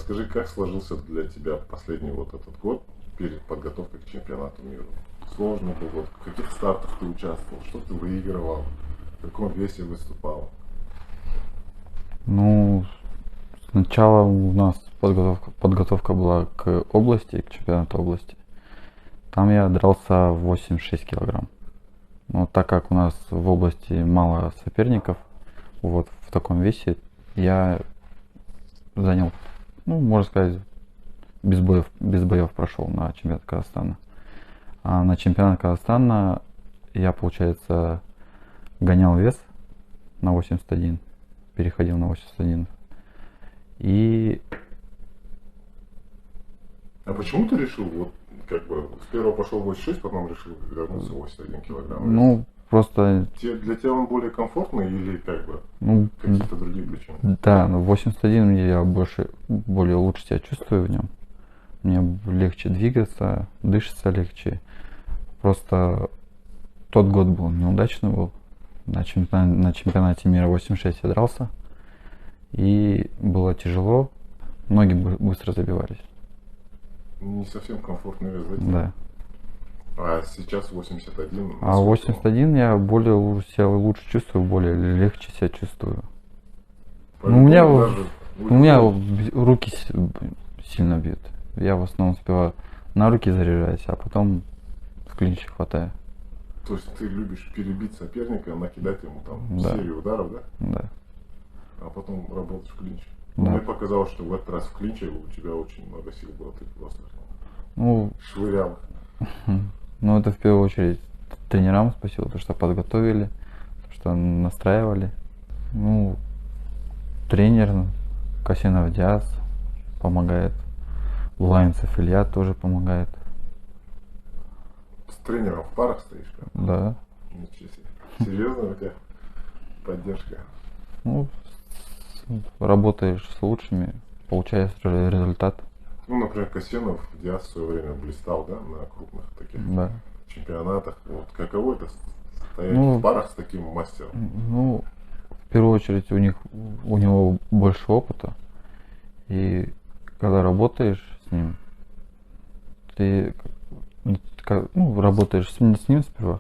расскажи, как сложился для тебя последний вот этот год перед подготовкой к чемпионату мира? Сложно было? Вот в каких стартах ты участвовал? Что ты выигрывал? В каком весе выступал? Ну, сначала у нас подготовка была к области, к чемпионату области. Там я дрался 86 килограмм. Но так как у нас в области мало соперников, вот в таком весе я занял, ну, можно сказать, без боев прошел на чемпионат Казахстана. А на чемпионат Казахстана я, получается, гонял вес на 81, переходил на 81. И А почему ты решил, вот как бы с первого пошел 86, потом решил вернуться в 81 килограмм? ну, просто, Для тебя он более комфортный или как бы ну, какие-то другие причины? да, но 81 я более лучше себя чувствую в нем. Мне легче двигаться, дышится легче. Просто тот год был неудачный был. На чемпионате мира 86 я дрался. И было тяжело. Ноги быстро забивались. Не совсем комфортный вес, да? Да. А сейчас 81. А 81 я себя лучше чувствую, более легче себя чувствую. Ну, у меня руки сильно бьют. Я в основном успеваю на руки заряжать, а потом в клинче хватаю. То есть ты любишь перебить соперника, накидать ему там Да. серию ударов, да? Да. А потом работать в клинче. Да. Мне показалось, что в этот раз в клинче у тебя очень много сил было, ты просто Ну, швырял. ну, это в первую очередь тренерам спасибо, то, что подготовили, то, что настраивали. Ну, тренер Касинов Диас помогает. Лайнцев Илья тоже помогает. С тренером в парах стоишь, прям? Да. Ничего себе. Серьезно у тебя поддержка? Ну, работаешь с лучшими, получаешь результат. Ну, например, Касьянов Диас в свое время блистал, да, на крупных таких Да. чемпионатах. Вот каково это стоять Ну, в парах с таким мастером? Ну, в первую очередь у него больше опыта. И когда работаешь с ним, ты работаешь с ним сперва,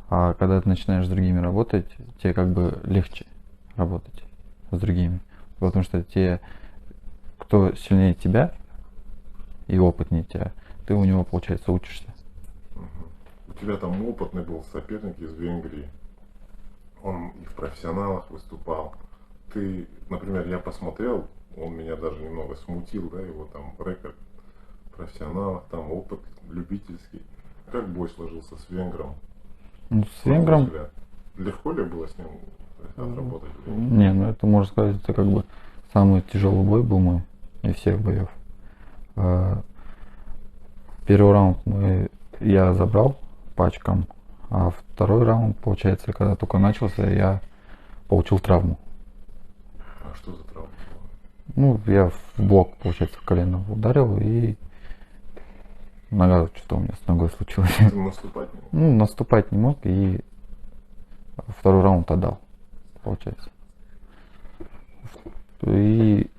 а когда ты начинаешь с другими работать, тебе как бы легче работать с другими. Потому что те, кто сильнее тебя и опытнее тебя, ты у него, получается, учишься. У тебя там опытный был соперник из Венгрии. Он и в профессионалах выступал. Ты, например, я посмотрел, он меня даже немного смутил, да, его там рекорд в профессионалах, там опыт любительский. Как бой сложился с венгром? Ну, с венгром... Легко ли было с ним отработать? Не, ну это можно сказать, это как бы самый тяжелый бой был мой из всех боев. Первый раунд я забрал пачкам, а второй раунд, получается, когда только начался, я получил травму. А что за травма? Ну, я в блок, получается, в колено ударил, и нога, что у меня с ногой случилось. Ты наступать не мог? Ну, наступать не мог, и второй раунд отдал, получается. И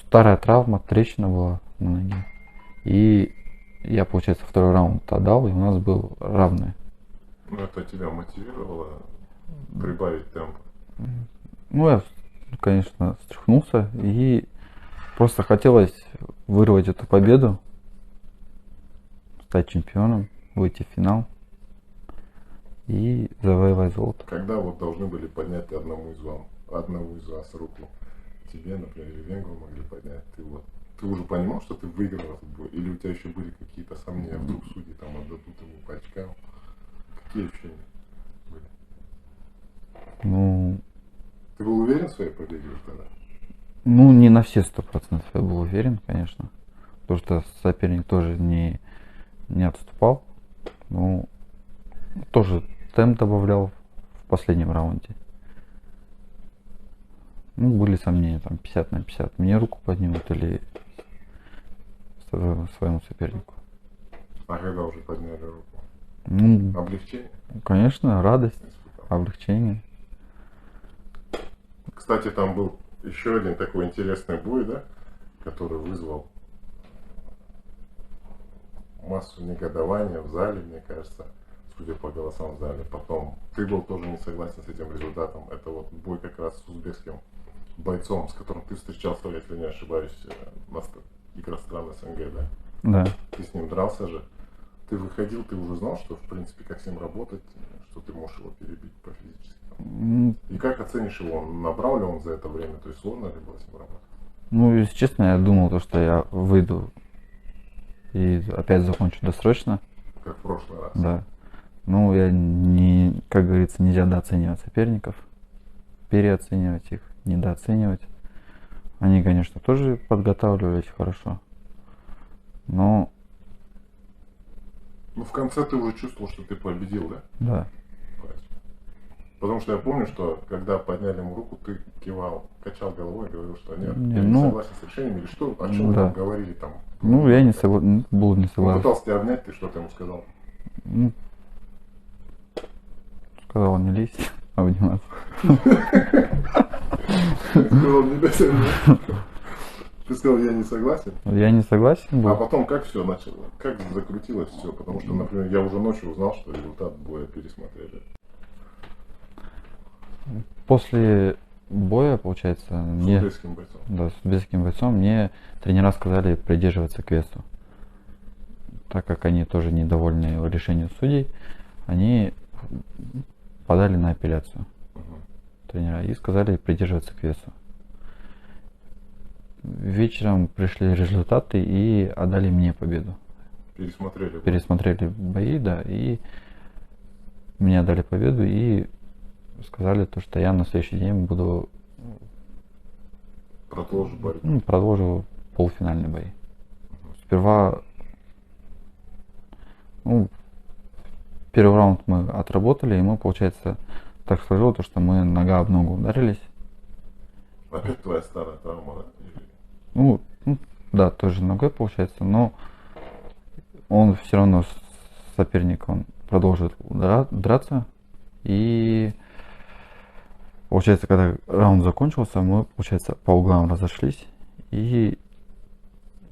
старая травма, трещина была на ноге. И я, получается, второй раунд отдал, и у нас был равный. Ну, это тебя мотивировало прибавить темп? Ну, я, конечно, встряхнулся, и просто хотелось вырвать эту победу, стать чемпионом, выйти в финал и завоевать золото. Когда вот должны были поднять одному из вас руку? Тебе, например, или венгру могли поднять? Ты уже понимал, что ты выиграл этот бой? Или у тебя еще были какие-то сомнения? Вдруг судьи там отдадут ему по очкам? Какие ощущения были? Ну, Ты был уверен в своей победе уже тогда? ну, не на все 100% я был уверен, конечно. Потому что соперник тоже не отступал. Ну, тоже темп добавлял в последнем раунде. Ну, были сомнения, там, 50 на 50. Мне руку поднимут или своему сопернику. А когда уже подняли руку? Ну, Облегчение? конечно, радость, облегчение. Кстати, там был еще один такой интересный бой, да? который вызвал массу негодования в зале, мне кажется, судя по голосам в зале. Потом ты был тоже не согласен с этим результатом. Это вот бой как раз с узбекским бойцом, с которым ты встречался, если не ошибаюсь, на играх стран СНГ, да? Да. Ты с ним дрался же. Ты выходил, ты уже знал, что в принципе как с ним работать, что ты можешь его перебить по-физически. И как оценишь его? Набрал ли он за это время? То есть сложно ли было с ним работать? Ну, если честно, я думал, то, что я выйду и опять закончу досрочно. Как в прошлый раз. Да. Ну, я не, как говорится, нельзя недооценивать соперников, переоценивать их, недооценивать. Они, конечно, тоже подготавливались хорошо, но... Ну, в конце ты уже чувствовал, что ты победил, да? Да. Потому что я помню, что когда подняли ему руку, ты кивал, качал головой и говорил, что нет, Не, я не ну, согласен с решением, или что, о чем вы да. там говорили там? Ну, я не согласен, был не Он согласен. пытался тебя обнять, ты что-то ему сказал? Ну, сказал, не лезь, обниматься. Сказал, не дай мне. Ты сказал, я не согласен? Я не согласен А был. потом как все начало? Как закрутилось все? Потому что, например, я уже ночью узнал, что результат боя пересмотрели. После боя, получается, С мне, узбекским бойцом. да, с узбекским бойцом, мне тренера сказали придерживаться к весу. Так как они тоже недовольны решением судей, они подали на апелляцию тренера и сказали придерживаться к весу. Вечером пришли результаты и отдали мне победу. Пересмотрели бой. Пересмотрели бои, да, и мне отдали победу и сказали то, что я на следующий день буду Продолжу борьбу. продолжу полуфинальные бои. Сперва, первый раунд мы отработали, и мы, получается, так сложилось, то, что мы нога об ногу ударились. Опять твоя старая травма, да? Или... Ну, да, тоже ногой, получается, но он все равно, соперник, он продолжит драться. И, получается, когда раунд закончился, мы, получается, по углам разошлись. И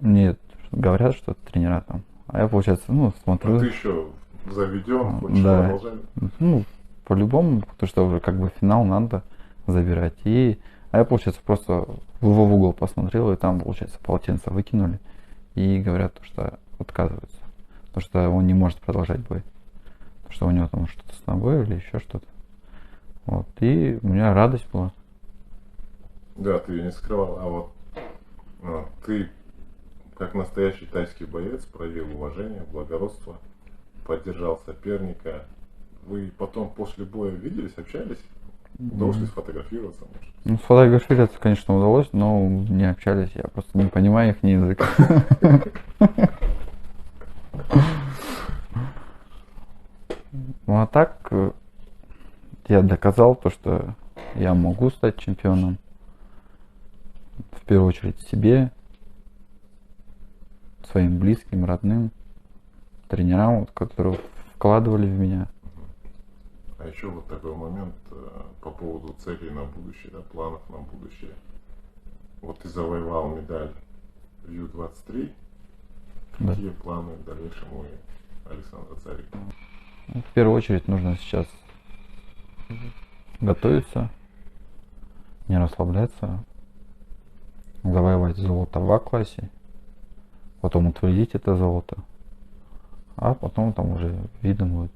мне говорят, что тренера там. А я, получается, смотрю. А ты еще заведен, хочешь Да. продолжать? По-любому, потому что уже как бы финал надо забирать. А я, получается, просто в его угол посмотрел, и там, получается, полотенце выкинули. И говорят, что отказываются. Потому что он не может продолжать бой. Потому что у него там что-то с ногой или еще что-то. Вот. И у меня радость была. Да, ты ее не скрывал. А вот ты, как настоящий тайский боец, проявил уважение, благородство, поддержал соперника. Вы потом после боя виделись, общались? Удалось ли сфотографироваться? Может? Сфотографироваться, конечно, удалось, но не общались, я просто не понимаю их язык. Ну а так, я доказал то, что я могу стать чемпионом. В первую очередь себе, своим близким, родным, тренерам, которые вкладывали в меня. А еще вот такой момент по поводу целей на будущее, да, планов на будущее. Вот ты завоевал медаль в Ю-23. Да. Какие планы в дальнейшем у Александра Царика? В первую очередь нужно сейчас готовиться, не расслабляться, завоевать золото в А-классе, потом утвердить это золото, а потом там уже видно будет.